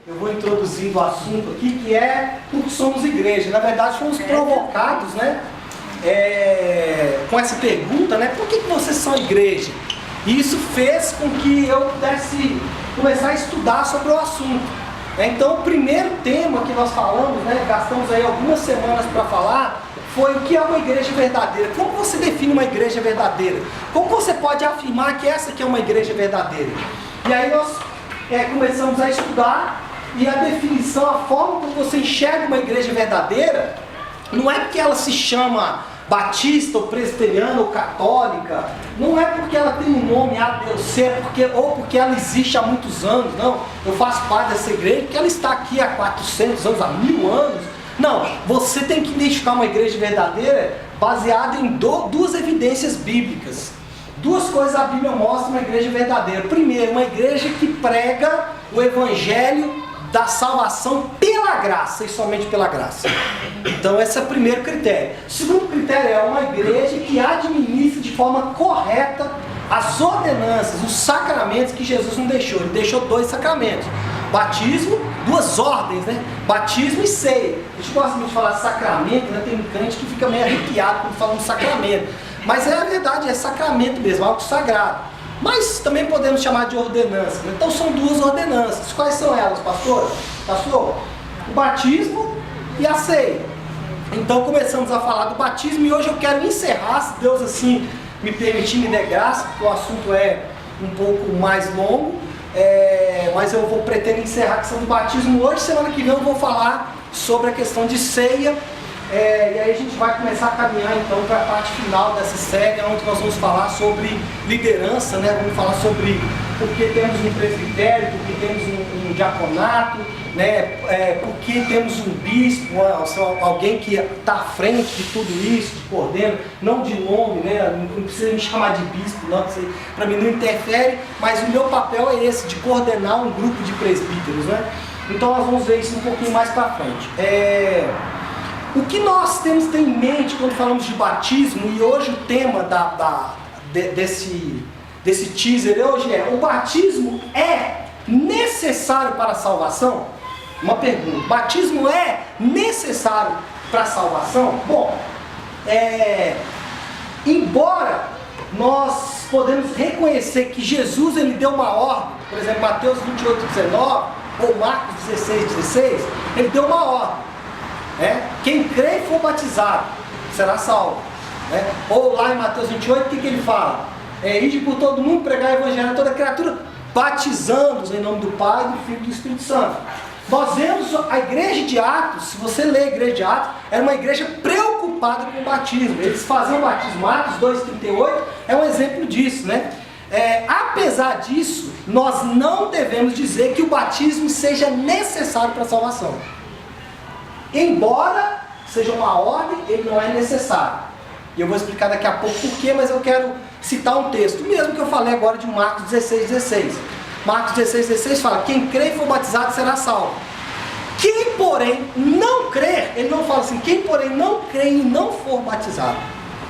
eu vou introduzindo o assunto aqui, que é porque somos igreja. Na verdade, fomos provocados, né, com essa pergunta, né, por que vocês são igreja? E isso fez com que eu pudesse começar a estudar sobre o assunto. Então, o primeiro tema que nós falamos, né, gastamos aí algumas semanas para falar, foi o que é uma igreja verdadeira. Como você define uma igreja verdadeira? Como você pode afirmar que essa aqui é uma igreja verdadeira? E aí nós começamos a estudar, e a definição, a forma como você enxerga uma igreja verdadeira, não é porque ela se chama batista, ou presbiteriana, ou católica, não é porque ela tem um nome A, B ou C, ou porque ela existe há muitos anos, não. Eu faço parte dessa igreja porque ela está aqui há 400 anos, há 1000 anos. Não, você tem que identificar uma igreja verdadeira baseada em duas evidências bíblicas. Duas coisas a Bíblia mostra uma igreja verdadeira. Primeiro, uma igreja que prega o evangelho da salvação pela graça e somente pela graça. Então esse é o primeiro critério. O segundo critério é uma igreja que administra de forma correta as ordenanças, os sacramentos que Jesus não deixou. Ele deixou 2 sacramentos: batismo, 2 ordens, né? Batismo e ceia. A gente gosta muito de falar sacramento, né? Tem crente que fica meio arrepiado quando fala um sacramento, mas é a verdade, é sacramento mesmo, algo sagrado. Mas também podemos chamar de ordenança. Então são 2 ordenanças. Quais são elas, pastor? Pastor, o batismo e a ceia. Então começamos a falar do batismo, e hoje eu quero encerrar, se Deus assim me permitir, me der graça, porque o assunto é um pouco mais longo, mas eu pretendo encerrar a questão do batismo hoje. Semana que vem eu vou falar sobre a questão de ceia. E aí a gente vai começar a caminhar então para a parte final dessa série, onde nós vamos falar sobre liderança, né? Vamos falar sobre por que temos um presbitério, por que temos um diaconato, né? Por que temos um bispo, alguém que está à frente de tudo isso, que coordena, não de nome, né? Não precisa me chamar de bispo, não, para mim não interfere, mas o meu papel é esse, de coordenar um grupo de presbíteros, né? Então nós vamos ver isso um pouquinho mais para frente. O que nós temos que ter em mente quando falamos de batismo, e hoje o tema desse teaser hoje é: o batismo é necessário para a salvação? Uma pergunta: batismo é necessário para a salvação? Bom, embora nós podemos reconhecer que Jesus ele deu uma ordem, por exemplo, Mateus 28:19 ou Marcos 16:16, ele deu uma ordem. Quem crê e for batizado será salvo. Ou lá em Mateus 28, o que ele fala? Ide por todo mundo, pregar o evangelho a toda criatura, batizando-os em nome do Pai, do Filho e do Espírito Santo. Nós vemos a igreja de Atos, se você ler a igreja de Atos, era uma igreja preocupada com o batismo. Eles faziam batismo. Atos 2:38 é um exemplo disso, né? Apesar disso, nós não devemos dizer que o batismo seja necessário para a salvação. Embora seja uma ordem, ele não é necessário. E eu vou explicar daqui a pouco porquê, mas eu quero citar um texto, mesmo que eu falei agora de Marcos 16:16. Marcos 16:16 fala: quem crê e for batizado será salvo. Quem, porém, não crer, ele não fala assim, quem, porém, não crê e não for batizado.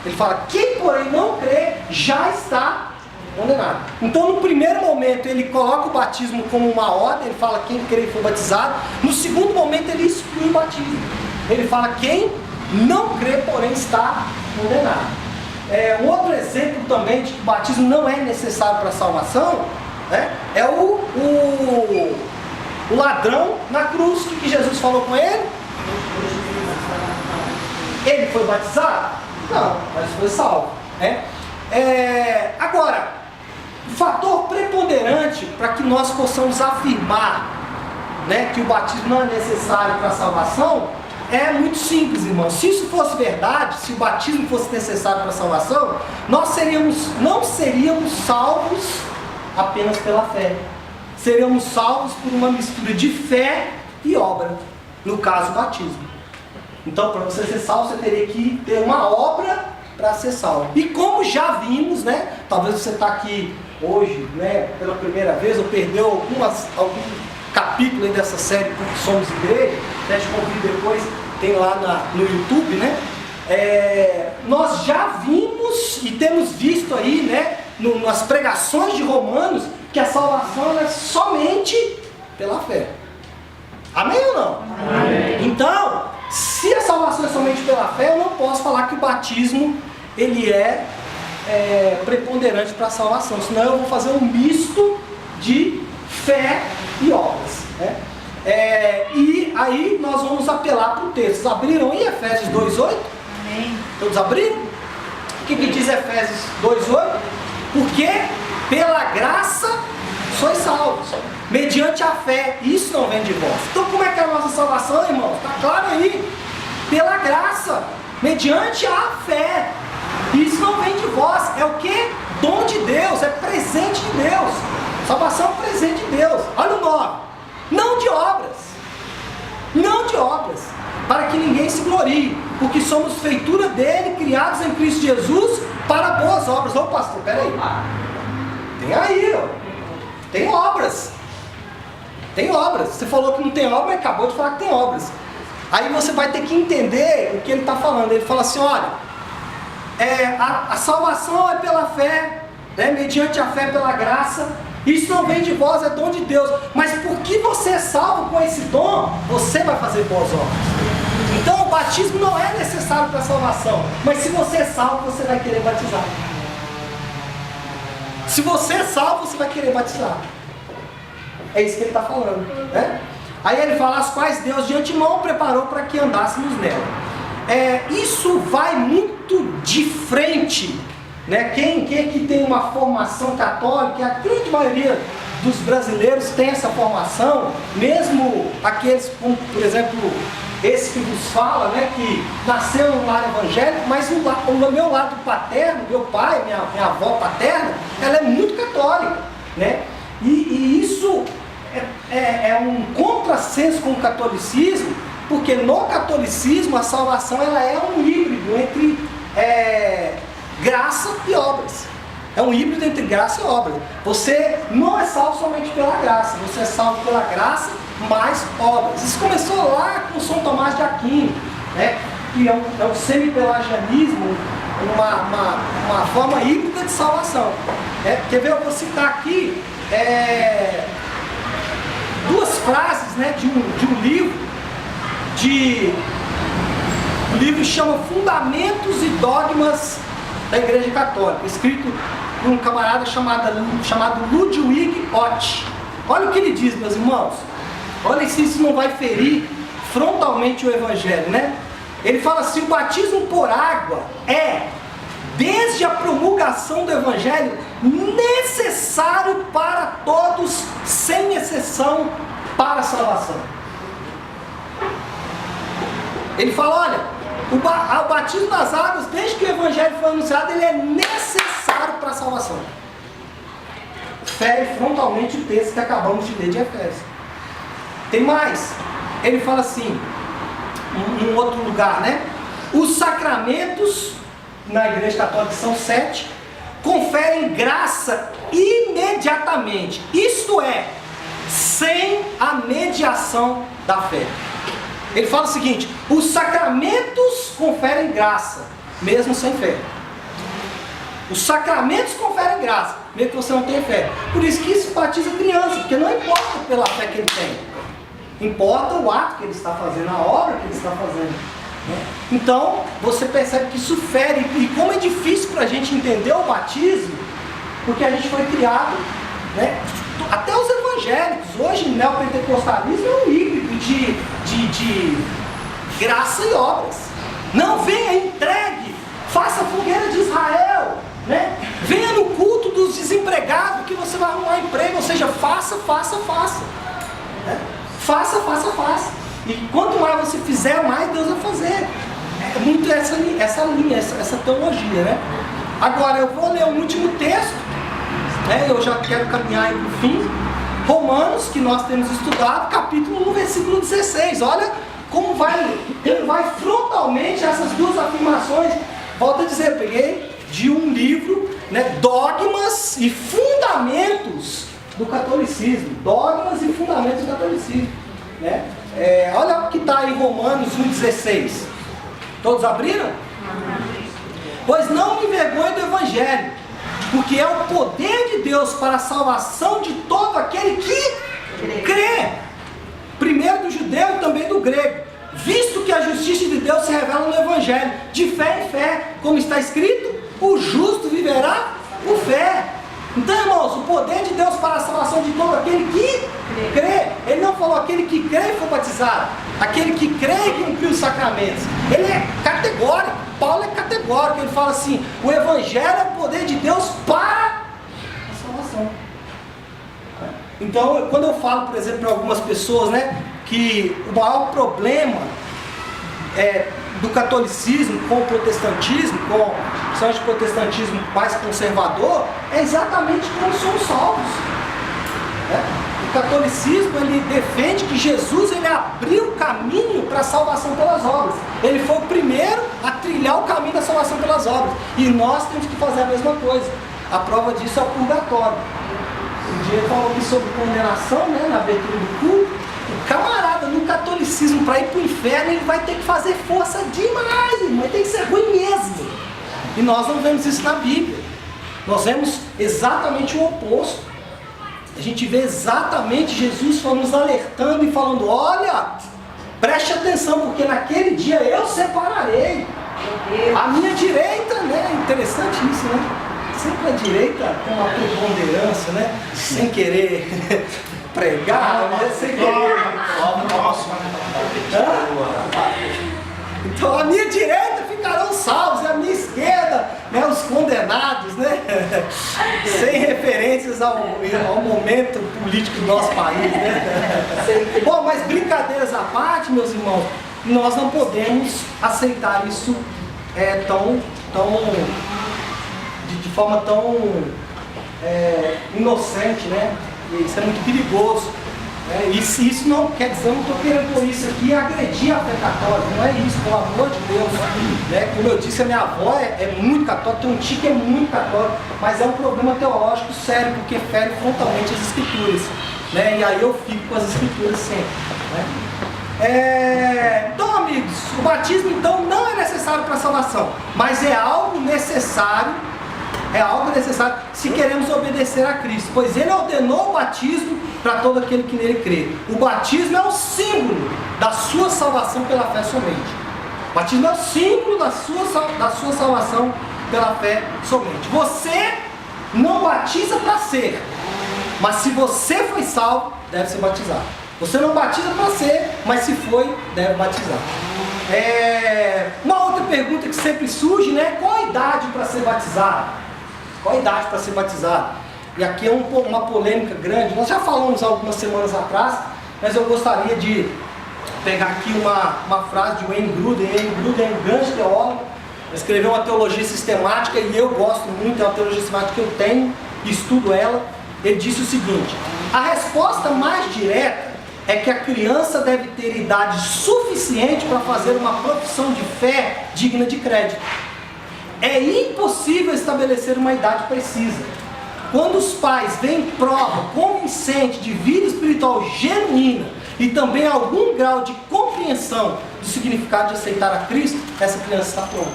Ele fala, quem, porém, não crê, já está condenado. Então, no primeiro momento, ele coloca o batismo como uma ordem, ele fala quem crê e for batizado. No segundo momento, ele exclui o batismo. Ele fala quem não crê, porém, está condenado. Um outro exemplo também de que o batismo não é necessário para a salvação, é o ladrão na cruz. O que Jesus falou com ele? Ele foi batizado? Não, mas foi salvo. Agora, o fator preponderante para que nós possamos afirmar, né, que o batismo não é necessário para a salvação é muito simples, irmão. Se isso fosse verdade, se o batismo fosse necessário para a salvação, nós não seríamos salvos apenas pela fé. Seríamos salvos por uma mistura de fé e obra, no caso, o batismo. Então, para você ser salvo, você teria que ter uma obra para ser salvo. E como já vimos, né? Talvez você está aqui hoje, né, pela primeira vez, ou perdeu algum capítulo aí dessa série Porque Somos Igreja, né, te convido depois, tem lá no YouTube, né? Nós já vimos e temos visto aí, né, nas pregações de Romanos, que a salvação é somente pela fé. Amém ou não? Amém. Então, se a salvação é somente pela fé, eu não posso falar que o batismo ele é preponderante para a salvação, senão eu vou fazer um misto de fé e obras, né? E aí nós vamos apelar para o texto. Vocês abriram aí Efésios 2,8? Amém. Todos abriram? O que diz Efésios 2,8? Porque pela graça sois salvos, mediante a fé. Isso não vem de vós. Então como é que é a nossa salvação, irmãos? Está claro aí. Pela graça, mediante a fé. Isso não vem de vós. É o que? Dom de Deus, é presente de Deus. Salvação é presente de Deus. Olha o 9. Não de obras. Não de obras. Para que ninguém se glorie. Porque somos feitura dele, criados em Cristo Jesus, para boas obras. Ô pastor, peraí. Tem aí, ó. Tem obras. Tem obras. Você falou que não tem obra, mas acabou de falar que tem obras. Aí você vai ter que entender o que ele está falando. Ele fala assim, olha, a salvação é pela fé, né? Mediante a fé pela graça. Isso não vem de vós, é dom de Deus. Mas porque você é salvo com esse dom, você vai fazer boas obras. Então o batismo não é necessário para a salvação. Mas se você é salvo, você vai querer batizar. Se você é salvo, você vai querer batizar. É isso que ele está falando, né? Aí ele fala, as quais Deus de antemão preparou para que andássemos nela. Isso vai muito de frente, né? Quem aqui tem uma formação católica, a grande maioria dos brasileiros tem essa formação, mesmo aqueles, como por exemplo, esse que vos fala, né, que nasceu num lar evangélico, mas o meu lado paterno, meu pai, minha avó paterna, ela é muito católica, né? E isso é um contrassenso com o catolicismo, porque no catolicismo a salvação ela é um híbrido entre graça e obras. É um híbrido entre graça e obras. Você não é salvo somente pela graça, você é salvo pela graça mais obras. Isso começou lá com São Tomás de Aquino, né? Que é um semi-pelagianismo, uma forma híbrida de salvação. Quer ver? Eu vou citar aqui duas frases, né, de um livro. O livro chama Fundamentos e Dogmas da Igreja Católica, escrito por um camarada chamado Ludwig Ott. Olha o que ele diz, meus irmãos. Olha se isso não vai ferir frontalmente o Evangelho, né? Ele fala assim: o batismo por água é, desde a promulgação do Evangelho, necessário para todos, sem exceção, para a salvação. Ele fala, olha, o batismo das águas, desde que o Evangelho foi anunciado, ele é necessário para a salvação. Fere frontalmente o texto que acabamos de ler de Efésios. Tem mais. Ele fala assim, em outro lugar, né? Os sacramentos, na Igreja Católica são 7, conferem graça imediatamente. Isto é, sem a mediação da fé. Ele fala o seguinte: os sacramentos conferem graça, mesmo sem fé. Os sacramentos conferem graça, mesmo que você não tenha fé. Por isso que isso batiza criança, porque não importa pela fé que ele tem, importa o ato que ele está fazendo, a obra que ele está fazendo, né? Então, você percebe que isso fere, e como é difícil para a gente entender o batismo, porque a gente foi criado, né? Até os evangélicos, hoje o neopentecostalismo é um híbrido de graça e obras. Não venha, entregue, faça a fogueira de Israel, né? Venha no culto dos desempregados que você vai arrumar emprego, ou seja, faça, né? Faça. E quanto mais você fizer, mais Deus vai fazer. É muito essa linha, essa teologia, né? Agora eu vou ler o último texto, né? Eu já quero caminhar para o fim. Romanos, que nós temos estudado, capítulo 1, versículo 16. Olha como vai frontalmente essas duas afirmações. Volto a dizer, eu peguei de um livro, né, Dogmas e Fundamentos do Catolicismo. Dogmas e Fundamentos do Catolicismo, né? Olha o que está em Romanos 1,16. Todos abriram? Pois não me envergonho do Evangelho, porque é o poder de Deus para a salvação de todo aquele que crê. Primeiro do judeu judeu e também do grego, visto que a justiça de Deus se revela no Evangelho, de fé em fé, como está escrito, o justo viverá por fé. Então, irmãos, o poder de Deus para a salvação de todo aquele que crê. Ele não falou aquele que crê e foi batizado, aquele que crê e cumpriu os sacramentos. Ele é categórico, Paulo é categórico, ele fala assim, o Evangelho é o poder de Deus para a salvação. Então, quando eu falo, por exemplo, para algumas pessoas, né, que o maior problema do catolicismo com o protestantismo, principalmente o protestantismo mais conservador, é exatamente como somos salvos. O catolicismo, ele defende que Jesus, ele abriu o caminho para a salvação pelas obras. Ele foi o primeiro a trilhar o caminho da salvação pelas obras. E nós temos que fazer a mesma coisa. A prova disso é o purgatório. Um dia ele falou aqui sobre condenação, né, na abertura do culto. O camarada no catolicismo, para ir para o inferno, ele vai ter que fazer força demais, irmão. Vai ter que ser ruim mesmo. E nós não vemos isso na Bíblia. Nós vemos exatamente o oposto. A gente vê exatamente Jesus nos alertando e falando, olha, preste atenção, porque naquele dia eu separarei a minha direita, né? Interessante isso, né? Sempre a direita tem uma preponderância, né? Sem querer pregar, né? Sem querer. Então a minha direita ficarão salvos, e a minha esquerda, né, os condenados, né? Sem referências ao momento político do nosso país, né? Bom, mas brincadeiras à parte, meus irmãos, nós não podemos aceitar isso de forma tão inocente, né? E isso é muito perigoso. Isso não quer dizer, eu não estou querendo por isso aqui agredir a fé católica, não é isso, pelo amor de Deus. Né? Como eu disse, a minha avó é muito católica, tem um tio que é muito católico, mas é um problema teológico sério, porque fere frontalmente as escrituras. Né? E aí eu fico com as escrituras sempre. Né? Então, amigos, o batismo então não é necessário para a salvação, mas é algo necessário se queremos obedecer a Cristo, pois Ele ordenou o batismo para todo aquele que nele crê. O batismo é o símbolo da sua salvação pela fé somente. O batismo é o símbolo da sua salvação pela fé somente. Você não batiza para ser, mas se você foi salvo, deve ser batizado. Você não batiza para ser, mas se foi, deve batizar. Uma outra pergunta que sempre surge, né? Qual a idade para ser batizado? Qual a idade para ser batizado? E aqui é uma polêmica grande. Nós já falamos algumas semanas atrás, mas eu gostaria de pegar aqui uma frase de Wayne Grudem. Wayne Grudem é um grande teólogo, escreveu uma teologia sistemática e eu gosto muito, é uma teologia sistemática que eu tenho e estudo ela. Ele disse o seguinte: a resposta mais direta é que a criança deve ter idade suficiente para fazer uma profissão de fé digna de crédito. É impossível estabelecer uma idade precisa. Quando os pais veem prova convincente de vida espiritual genuína e também algum grau de compreensão do significado de aceitar a Cristo, essa criança está pronta.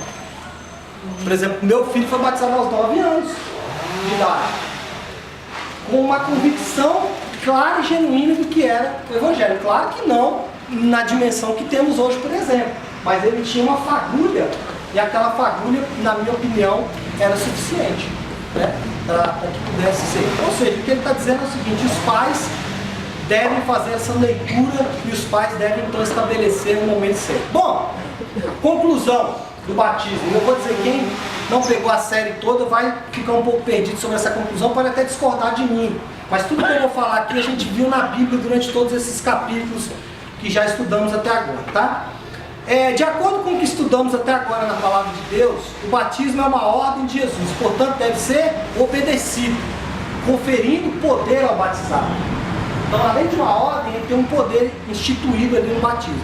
Por exemplo, meu filho foi batizado aos 9 anos de idade, com uma convicção clara e genuína do que era o Evangelho. Claro que não na dimensão que temos hoje, por exemplo, mas ele tinha uma fagulha, e aquela fagulha, na minha opinião, era suficiente, né, para que pudesse ser. Ou seja, o que ele está dizendo é o seguinte: os pais devem fazer essa leitura e os pais devem então estabelecer um momento certo. Bom, conclusão do batismo. Eu vou dizer, quem não pegou a série toda vai ficar um pouco perdido sobre essa conclusão, pode até discordar de mim. Mas tudo que eu vou falar aqui a gente viu na Bíblia durante todos esses capítulos que já estudamos até agora, tá? De acordo com o que estudamos até agora na Palavra de Deus, o batismo é uma ordem de Jesus, portanto deve ser obedecido, conferindo poder ao batizado. Então, além de uma ordem, ele tem um poder instituído ali no batismo.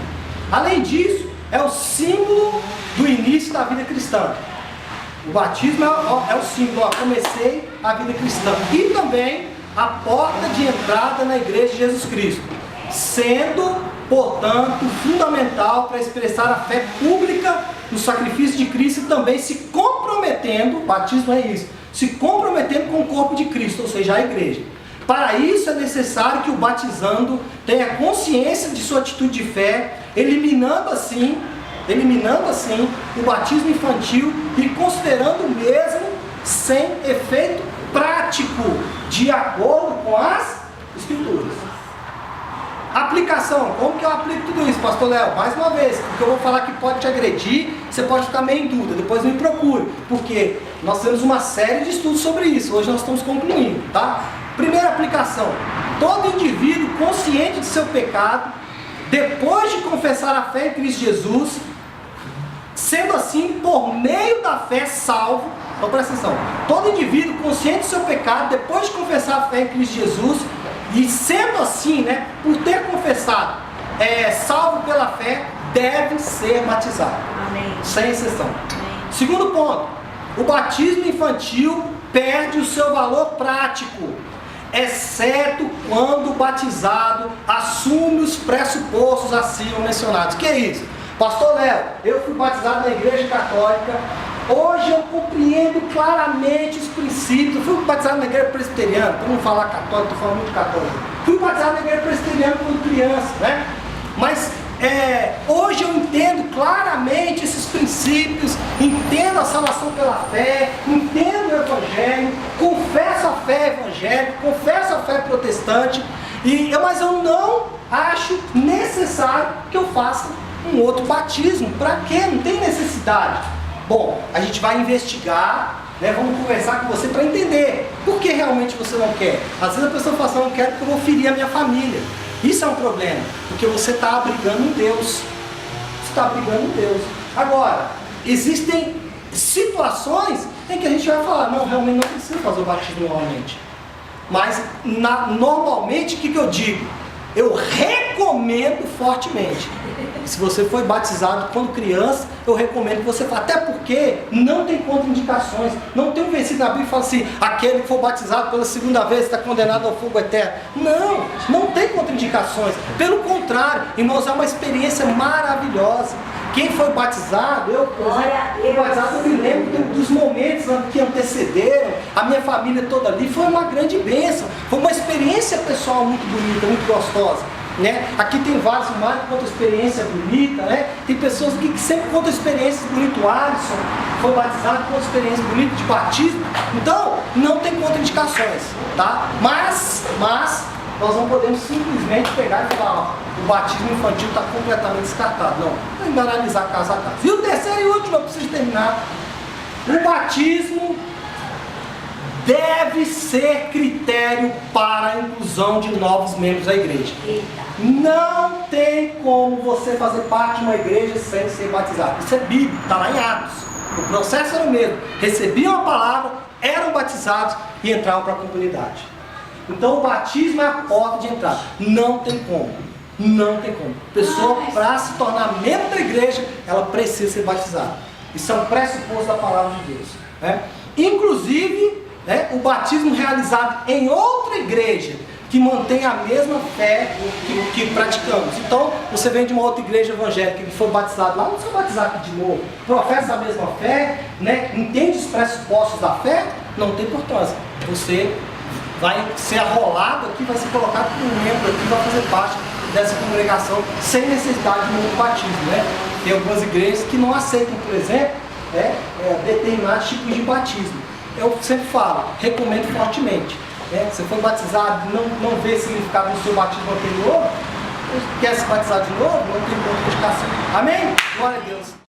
Além disso, é o símbolo do início da vida cristã. O batismo é o símbolo, comecei a vida cristã. E também a porta de entrada na igreja de Jesus Cristo, sendo, portanto, fundamental para expressar a fé pública no sacrifício de Cristo e também se comprometendo, o batismo é isso, se comprometendo com o corpo de Cristo, ou seja, a igreja. Para isso é necessário que o batizando tenha consciência de sua atitude de fé, eliminando assim o batismo infantil e considerando o mesmo sem efeito prático, de acordo com as Escrituras. Aplicação, como que eu aplico tudo isso, pastor Léo? Mais uma vez, porque eu vou falar que pode te agredir, você pode ficar meio em dúvida, depois me procure, porque nós temos uma série de estudos sobre isso, hoje nós estamos concluindo, tá? Primeira aplicação, todo indivíduo consciente de seu pecado, depois de confessar a fé em Cristo Jesus, sendo assim, por meio da fé, salvo. Então presta atenção, todo indivíduo consciente do seu pecado, depois de confessar a fé em Cristo Jesus, e sendo assim, né, por ter confessado, salvo pela fé, deve ser batizado. Amém. Sem exceção. Amém. Segundo ponto, o batismo infantil perde o seu valor prático, exceto quando o batizado assume os pressupostos acima mencionados. Que é isso? Pastor Léo, eu fui batizado na igreja católica, hoje eu compreendo claramente os princípios. Eu fui batizado na igreja presbiteriana, para não falar católico, estou falando muito católico. Fui batizado na igreja presbiteriana quando criança, né? Mas hoje eu entendo claramente esses princípios, entendo a salvação pela fé, entendo o Evangelho, confesso a fé evangélica, confesso a fé protestante, mas eu não acho necessário que eu faça um outro batismo. Para quê? Não tem necessidade. Bom, a gente vai investigar, né? Vamos conversar com você para entender por que realmente você não quer. Às vezes a pessoa fala assim, eu não quero porque eu vou ferir a minha família. Isso é um problema, porque você está abrigando em Deus. Você está abrigando em Deus. Agora, existem situações em que a gente vai falar, não, realmente não precisa fazer o batismo normalmente. Mas, normalmente, o que eu digo? Eu recomendo fortemente. Se você foi batizado quando criança, eu recomendo que você faça. Até porque não tem contraindicações. Não tem um versículo na Bíblia que fala assim, aquele que for batizado pela segunda vez está condenado ao fogo eterno. Não tem contraindicações. Pelo contrário, irmãos, é uma experiência maravilhosa. Quem foi batizado, eu me lembro dos momentos que antecederam, a minha família toda ali, foi uma grande bênção. Foi uma experiência pessoal muito bonita, muito gostosa. Né? Aqui tem vários irmãos que contam experiência bonita, né? Tem pessoas aqui que sempre contam experiências bonitas. O Alisson foi batizado com experiência bonita de batismo. Então, não tem contraindicações, tá? Mas nós não podemos simplesmente pegar e falar, ó, o batismo infantil está completamente descartado. Não, vamos analisar caso a caso. E o terceiro e último, eu preciso terminar. O batismo deve ser critério para a inclusão de novos membros da igreja. Não tem como você fazer parte de uma igreja sem ser batizado. Isso é bíblico, está lá em Atos. O processo era o mesmo. Recebiam a palavra, eram batizados e entravam para a comunidade. Então o batismo é a porta de entrada. Não tem como. Não tem como. A pessoa, para se tornar membro da igreja, ela precisa ser batizada. Isso é um pressuposto da palavra de Deus. Né? Inclusive, o batismo realizado em outra igreja que mantém a mesma fé que praticamos. Então, você vem de uma outra igreja evangélica que foi batizado lá, não precisa batizar aqui de novo, professa a mesma fé, né? Entende os pressupostos da fé, não tem importância. Você vai ser arrolado aqui, vai ser colocado como um membro aqui, vai fazer parte dessa congregação sem necessidade de um outro batismo. Né? Tem algumas igrejas que não aceitam, por exemplo, determinados tipos de batismo. Eu sempre falo, recomendo fortemente. Você foi batizado, não vê significado no seu batismo anterior, quer se batizar de novo, não tem contraindicação. Amém? Glória a Deus.